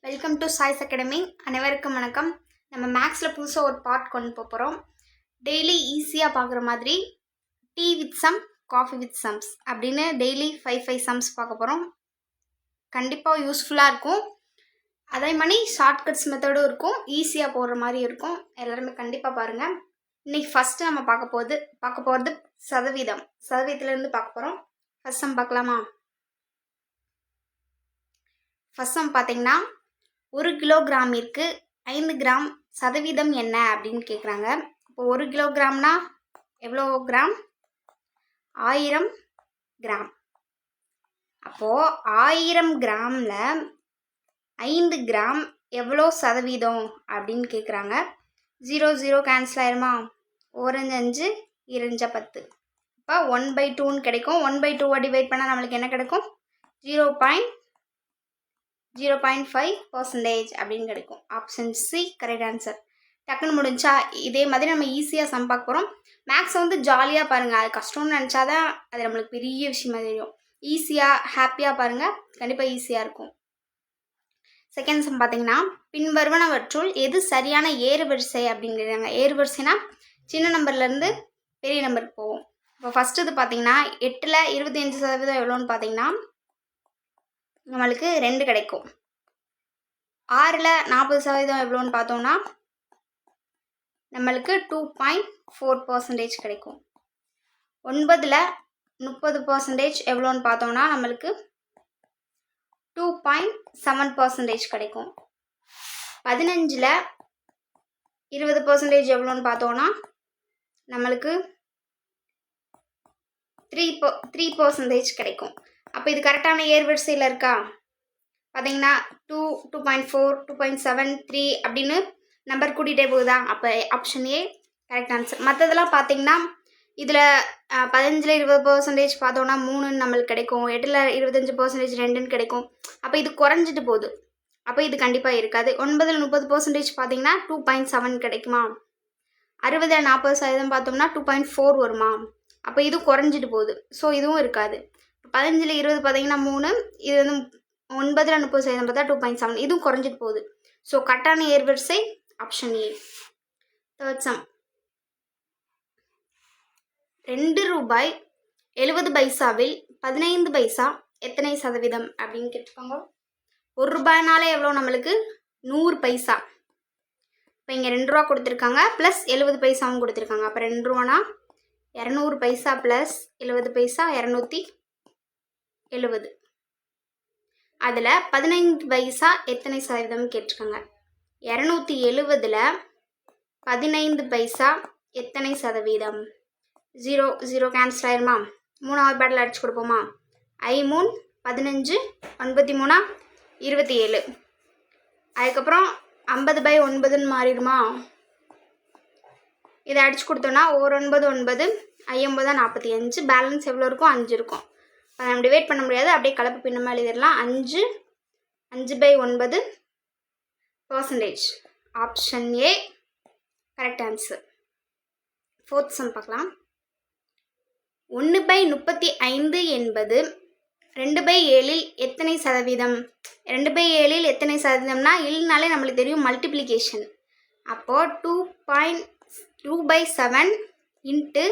Welcome to choice academy. அனைவருக்கும் வணக்கம். நம்ம மேக்ஸில் புதுசாக ஒரு பார்ட் கொண்டு போகிறோம். டெய்லி ஈஸியாக பார்க்குற மாதிரி tea with sum, coffee with sums அப்படின்னு டெய்லி 5 சம்ஸ் பார்க்க போகிறோம். கண்டிப்பாக யூஸ்ஃபுல்லாக இருக்கும். அதே மாதிரி ஷார்ட்கட்ஸ் மெத்தடும் இருக்கும், ஈஸியாக போடுற மாதிரி இருக்கும். எல்லாருமே கண்டிப்பாக பாருங்கள். இன்றைக்கி ஃபஸ்ட்டு நம்ம பார்க்க போகிறது சதவீதத்துலேருந்து பார்க்க போகிறோம். ஃபஸ்ட் சம் பார்க்கலாமா? ஃபஸ்ட் சம் பார்த்தீங்கன்னா 1 கிலோகிராமிற்கு 5 கிராம் சதவீதம் என்ன அப்படின்னு கேட்குறாங்க. இப்போ 1 கிலோகிராம்னா எவ்வளோ கிராம்? 1000 கிராம். அப்போது 1000 கிராமில் 5 கிராம் எவ்வளோ சதவீதம் அப்படின்னு கேட்குறாங்க. 0 கேன்சல் ஆயிருமா? 1 5 2 10. இப்போ 1/2ன்னு கிடைக்கும். 1/2 டிவைட் பண்ணால் நம்மளுக்கு என்ன கிடைக்கும்? 0.05% அப்படின்னு கிடைக்கும். Option C correct answer. டக்குன்னு முடிஞ்சா. இதே மாதிரி நம்ம ஈஸியாக சம் பார்க்க போகிறோம். மேக்ஸை ஜாலியாக பாருங்கள். அது கஷ்டம்னு நினச்சாதான் அது நம்மளுக்கு பெரிய விஷயமா தெரியும். ஈஸியாக ஹாப்பியாக பாருங்கள், கண்டிப்பாக ஈஸியாக இருக்கும். செகண்ட் சம் பார்த்தீங்கன்னா, பின்வருவனவற்றுள் எது சரியான ஏறுவரிசை அப்படிங்கிறாங்க. ஏறுவரிசைனா சின்ன நம்பர்லேருந்து பெரிய நம்பருக்கு போகும். இப்போ ஃபஸ்ட்டு இது பார்த்தீங்கன்னா 8ல் 25% எவ்வளோன்னு பார்த்தீங்கன்னா நம்மளுக்கு 2 கிடைக்கும். 6ல் 40% எவ்வளோன்னு பார்த்தோம்னா நம்மளுக்கு 2.4% கிடைக்கும். 9ல் 30% எவ்வளோன்னு பார்த்தோம்னா நம்மளுக்கு 2.7% கிடைக்கும். 15ல் 20% எவ்வளோன்னு பார்த்தோம்னா நம்மளுக்கு 3% கிடைக்கும். அப்போ இது கரெக்டான ஏர்வரிசையில் இருக்கா? பார்த்தீங்கன்னா 2, 2.4, 2.7, 3 அப்படின்னு நம்பர் கூட்டிகிட்டே போகுதா? அப்போ ஆப்ஷன் ஏ கரெக்ட் ஆன்சர். மற்றதெல்லாம் பார்த்தீங்கன்னா இதில் 15ல் 20% பார்த்தோன்னா 3ன்னு நம்மளுக்கு கிடைக்கும். 8ல் 25% 2ன்னு கிடைக்கும். அப்போ இது குறைஞ்சிட்டு போகுது. அப்போ இது கண்டிப்பாக இருக்காது. 9ல் 30% பார்த்தீங்கன்னா 2.7 கிடைக்குமா? 60ல் 40% பார்த்தோம்னா 2.4 வருமா? அப்போ இது குறைஞ்சிட்டு போகுது. ஸோ இதுவும் இருக்காது. 15ல் 20 பார்த்தீங்கன்னா 3, இது 9ல் 30% பார்த்தா 2.7, இதுவும் குறைஞ்சிட்டு போகுது. ஸோ கரெக்டான ஏர்வரிசை ஆப்ஷன் ஏ. தேர்ட் சம், 2 ரூபாய் 70 பைசாவில் 15 பைசா எத்தனை சதவீதம் அப்படின்னு கேட்டுக்கோங்க. 1 ரூபாய்னாலே எவ்வளோ? நம்மளுக்கு 100 பைசா. இப்போ இங்கே 2 ரூபா கொடுத்துருக்காங்க, ப்ளஸ் 70 பைசாவும் கொடுத்துருக்காங்க. அப்போ 2 ரூபானா 200 பைசா ப்ளஸ் 70 பைசா 270. அதில் 15 பைசா எத்தனை சதவீதம் கேட்டிருக்காங்க. 270ல் 15 பைசா எத்தனை சதவீதம்? 0 கேன்சல் ஆயிருமா? 3வது பேட்டில் அடிச்சு கொடுப்போமா? 5 3 15 9 3 27. அதுக்கப்புறம் 50/9ன்னு மாறிடுமா? இதை அடிச்சு கொடுத்தோன்னா 1 9 9 5 45. பேலன்ஸ் எவ்வளோ இருக்கும்? 5 இருக்கும். அதை நம்ம டிவைட் பண்ண முடியாது, அப்படியே கலப்பு பின்னமாக எழுதிடலாம். 5/9%. Option A correct answer. Fourth some பார்க்கலாம். 1/35 என்பது 2/7ல் எத்தனை சதவீதம்? 2/7ல் எத்தனை சதவீதம்னா இல்லைனாலே நம்மளுக்கு தெரியும், மல்டிப்ளிகேஷன். அப்போது 2/7 இன்ட்டு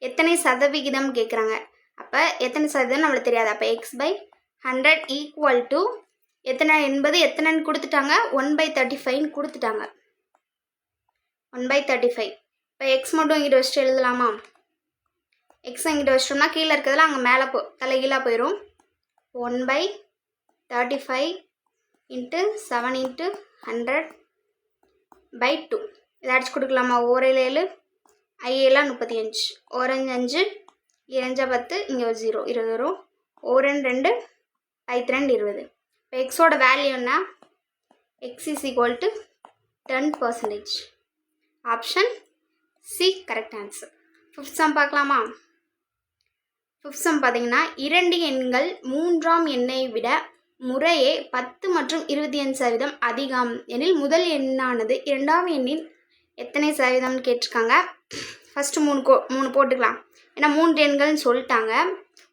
எத்தனை சதவிகிதம் கேட்குறாங்க. அப்போ எத்தனை சதவீதம் நம்மளுக்கு தெரியாது. அப்போ x/100 ஈக்குவல் டு எத்தனை என்பது எத்தனைன்னு கொடுத்துட்டாங்க, 1/35 கொடுத்துட்டாங்க. 1/35. இப்போ எக்ஸ் மட்டும் இங்கிட்ட வச்சுட்டு எழுதலாமா? எக்ஸ் இங்கிட்ட வச்சிட்டோம்னா கீழே இருக்கிறதுல அங்கே மேலே தலைகீழாக போயிடும். 1/35 இன்ட்டு 7 இன்ட்டு 100/2. இதை அடிச்சு கொடுக்கலாமா? 1 7 5 35. 1 5 2 10, இங்கே ஒரு 0 20 வரும். 1 2 5 2 20. இப்போ எக்ஸோட வேல்யூ என்ன? X is equal to 10%. Option C correct answer. Fifth some பார்க்கலாமா? ஃபிஃப்த் சம் பார்த்தீங்கன்னா 2 எண்கள் 3ஆம் எண்ணை விட முறையே 10 மற்றும் 25% அதிகம் எனில் முதல் எண்ணானது 2ஆம் எண்ணின் எத்தனை சதவீதம்னு கேட்டிருக்காங்க. ஃபஸ்ட்டு 3 போட்டுக்கலாம். ஏன்னா 3 எண்கள்னு சொல்லிட்டாங்க.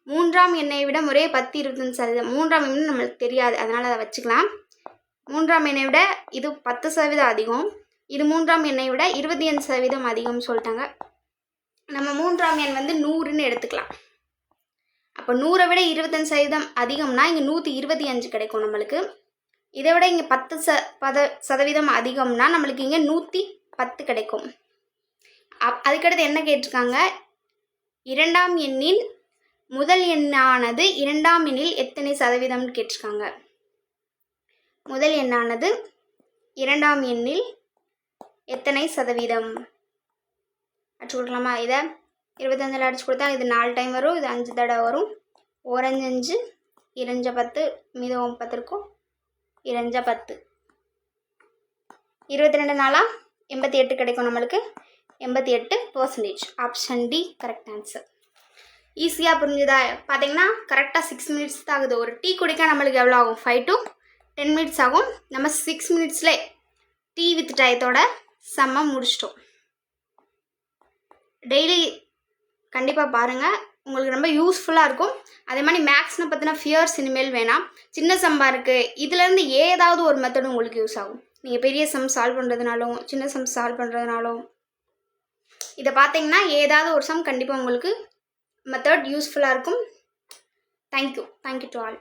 3ஆம் எண்ணை விட முறையே 10 25%. 3ஆம் எண்ணு நம்மளுக்கு தெரியாது, அதனால் அதை வச்சுக்கலாம். மூன்றாம் எண்ணை விட இது 10% அதிகம், இது மூன்றாம் எண்ணை விட 25% அதிகம்னு சொல்லிட்டாங்க. நம்ம மூன்றாம் எண் வந்து 100ன்னு எடுத்துக்கலாம். அப்போ 100 விட 25% அதிகம்னா இங்கே 125 கிடைக்கும் நம்மளுக்கு. இதை விட இங்கே 10% அதிகம்னா நம்மளுக்கு இங்கே 110 கிடைக்கும். அதுக்கடுத்து என்ன கேட்டிருக்காங்க, இரண்டாம் எண்ணின் முதல் எண்ணானது இரண்டாம் எண்ணில் எத்தனை சதவீதம்னு கேட்டிருக்காங்க. முதல் எண்ணானது இரண்டாம் எண்ணில் எத்தனை சதவீதம் அடிச்சு கொடுக்கலாமா? இதை 25 அடிச்சு கொடுத்தா இது 4 டைம் வரும், இது 5 தடவை வரும். 1 5 2 10 மீதம் 10 இருக்கும், 2 10 22 நாளா 88 கிடைக்கும் நம்மளுக்கு. 88%. Option D correct answer. ஈஸியாக புரிஞ்சுதா? பார்த்தீங்கன்னா கரெக்டாக 6 மினிட்ஸ் தான் ஆகுது. ஒரு டீ குடிக்க நம்மளுக்கு எவ்வளோ ஆகும்? 5 to 10 மினிட்ஸ் ஆகும். நம்ம 6 மினிட்ஸ்லேயே டீ வித் டயத்தோட செம்ம முடிச்சிட்டோம். டெய்லி கண்டிப்பாக பாருங்கள், உங்களுக்கு ரொம்ப யூஸ்ஃபுல்லாக இருக்கும். அதே மாதிரி மேக்ஸ்னை பற்றின ஃபியர்ஸ் இனிமேல் வேணாம். சின்ன சம்பா இருக்குது, இதுலேருந்து ஏதாவது ஒரு மெத்தடு உங்களுக்கு யூஸ் ஆகும். நீங்கள் பெரிய சம் சால்வ் பண்ணுறதுனாலும் சின்ன சம் சால்வ் பண்ணுறதுனாலும் இதை பார்த்தீங்கன்னா ஏதாவது ஒரு சம் கண்டிப்பாக உங்களுக்கு மெத்தட் யூஸ்ஃபுல்லாக இருக்கும். Thank you to all.